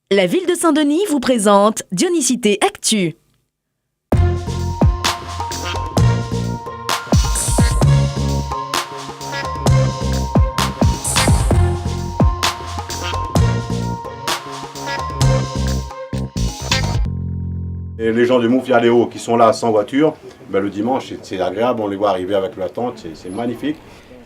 La ville de Saint-Denis vous présente Dionysité Actu. Et les gens du Montfialéo qui sont là sans voiture, le dimanche c'est agréable, on les voit arriver avec leur tente, c'est magnifique.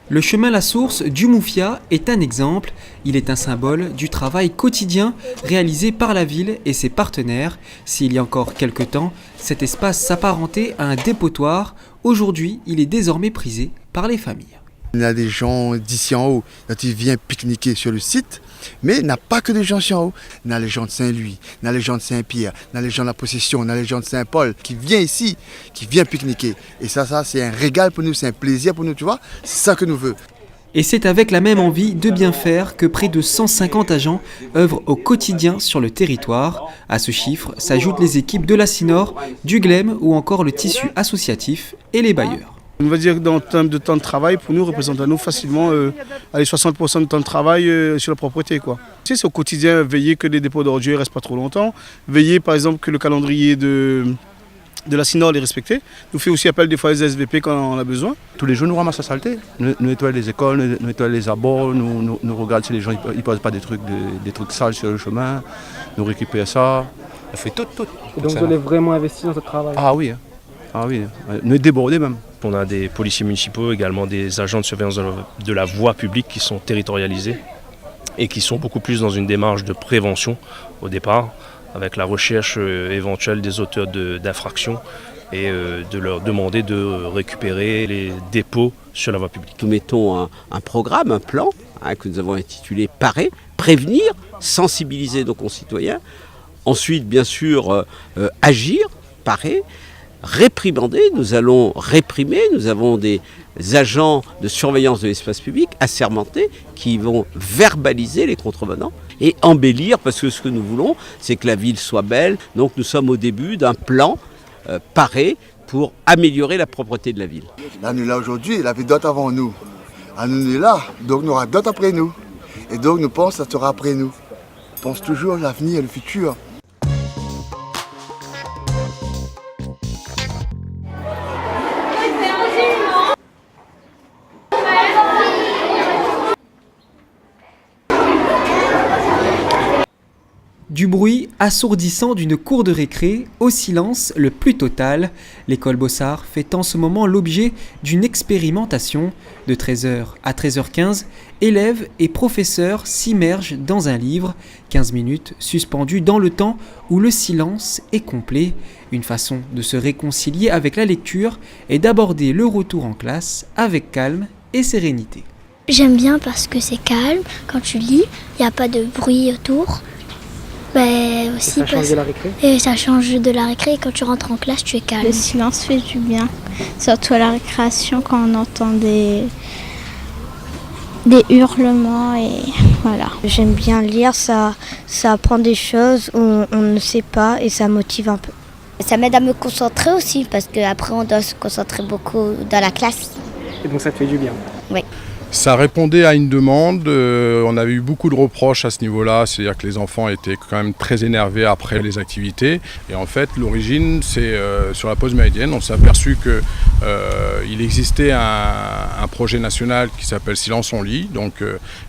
Le chemin La Source du Moufia est un exemple. Il est un symbole du travail quotidien réalisé par la ville et ses partenaires. S'il y a encore quelque temps, cet espace s'apparentait à un dépotoir. Aujourd'hui, il est désormais prisé par les familles. Il y a des gens d'ici en haut, quand ils viennent pique-niquer sur le site, mais il n'y a pas que des gens ici en haut. Il y a les gens de Saint-Louis, il y a les gens de Saint-Pierre, il y a les gens de la Possession, il y a les gens de Saint-Paul qui viennent ici, qui viennent pique-niquer. Et ça c'est un régal pour nous, c'est un plaisir pour nous, tu vois. C'est ça que nous voulons. Et c'est avec la même envie de bien faire que près de 150 agents œuvrent au quotidien sur le territoire. À ce chiffre s'ajoutent les équipes de la CINOR, du GLEM ou encore le tissu associatif et les bailleurs. On va dire qu'en termes de temps de travail, pour nous, représente à nous facilement 60% de temps de travail sur la propreté, quoi. C'est au quotidien, veiller que les dépôts d'ordures ne restent pas trop longtemps, veiller par exemple que le calendrier de la CINOR est respecté. Nous fait aussi appel des fois les SVP quand on a besoin. Tous les jours, nous ramassons la saleté. Nous nettoyons les écoles, nous nettoyons les abords, nous regardons si les gens ne posent pas des trucs sales sur le chemin, nous récupérons ça. On fait tout. Et donc vous allez vraiment investir dans ce travail? Ah oui, nous débordés même. On a des policiers municipaux, également des agents de surveillance de la voie publique qui sont territorialisés et qui sont beaucoup plus dans une démarche de prévention au départ, avec la recherche éventuelle des auteurs d'infractions et de leur demander de récupérer les dépôts sur la voie publique. Nous mettons un programme, un plan que nous avons intitulé « Parer », prévenir, sensibiliser nos concitoyens, ensuite bien sûr agir, parer, réprimander, nous allons réprimer, nous avons des agents de surveillance de l'espace public assermentés qui vont verbaliser les contrevenants et embellir, parce que ce que nous voulons, c'est que la ville soit belle. Donc nous sommes au début d'un plan paré pour améliorer la propreté de la ville. Là, nous là aujourd'hui, il y avait d'autres avant nous. Nous est là, donc nous aura d'autres après nous. Et donc nous pensons que ça sera après nous. On pense toujours à l'avenir et le futur. Du bruit assourdissant d'une cour de récré au silence le plus total, l'école Bossard fait en ce moment l'objet d'une expérimentation. De 13h à 13h15, élèves et professeurs s'immergent dans un livre, 15 minutes suspendues dans le temps où le silence est complet. Une façon de se réconcilier avec la lecture et d'aborder le retour en classe avec calme et sérénité. J'aime bien parce que c'est calme, quand tu lis, il n'y a pas de bruit autour. Aussi ça change de la récré. Et ça change de la récré, et quand tu rentres en classe, tu es calme. Le silence fait du bien, surtout à la récréation quand on entend des hurlements et voilà. J'aime bien lire, ça apprend des choses où on ne sait pas et ça motive un peu. Ça m'aide à me concentrer aussi parce qu'après on doit se concentrer beaucoup dans la classe. Et donc ça te fait du bien? Oui. Ça répondait à une demande, on avait eu beaucoup de reproches à ce niveau-là, c'est-à-dire que les enfants étaient quand même très énervés après les activités. Et en fait, l'origine, c'est sur la pause méridienne, on s'est aperçu qu'il existait un projet national qui s'appelle Silence on lit. Donc,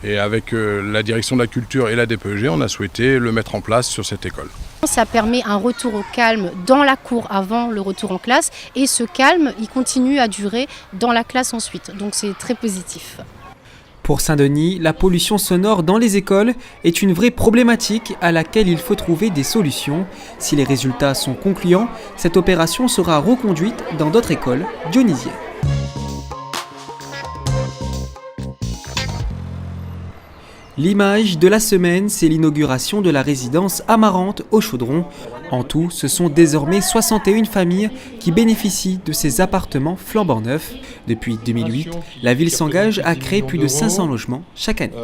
et avec la direction de la culture et la DPEG, on a souhaité le mettre en place sur cette école. Ça permet un retour au calme dans la cour avant le retour en classe et ce calme, il continue à durer dans la classe ensuite. Donc c'est très positif. Pour Saint-Denis, la pollution sonore dans les écoles est une vraie problématique à laquelle il faut trouver des solutions. Si les résultats sont concluants, cette opération sera reconduite dans d'autres écoles dionysiennes. L'image de la semaine, c'est l'inauguration de la résidence Amarante au Chaudron. En tout, ce sont désormais 61 familles qui bénéficient de ces appartements flambant neufs. Depuis 2008, la ville s'engage à créer plus de 500 logements chaque année.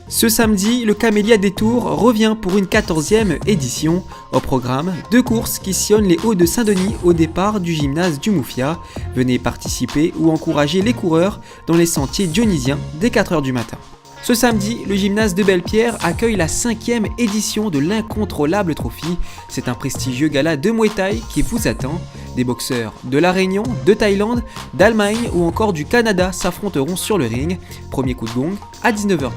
Ce samedi, le Camélia des Tours revient pour une 14e édition. Au programme, 2 courses qui sillonnent les Hauts de Saint-Denis au départ du gymnase du Moufia. Venez participer ou encourager les coureurs dans les sentiers dionysiens dès 4h du matin. Ce samedi, le gymnase de Belle-Pierre accueille la 5e édition de l'Incontrôlable Trophy. C'est un prestigieux gala de Muay Thai qui vous attend. Des boxeurs de La Réunion, de Thaïlande, d'Allemagne ou encore du Canada s'affronteront sur le ring. Premier coup de gong à 19h30.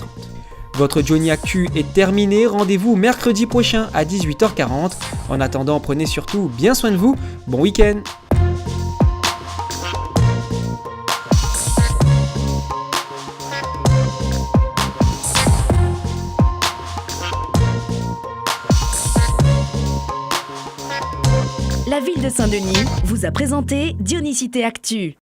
Votre Johnny Actu est terminé, rendez-vous mercredi prochain à 18h40. En attendant, prenez surtout bien soin de vous, bon week-end. La ville de Saint-Denis vous a présenté Dionysité Actu.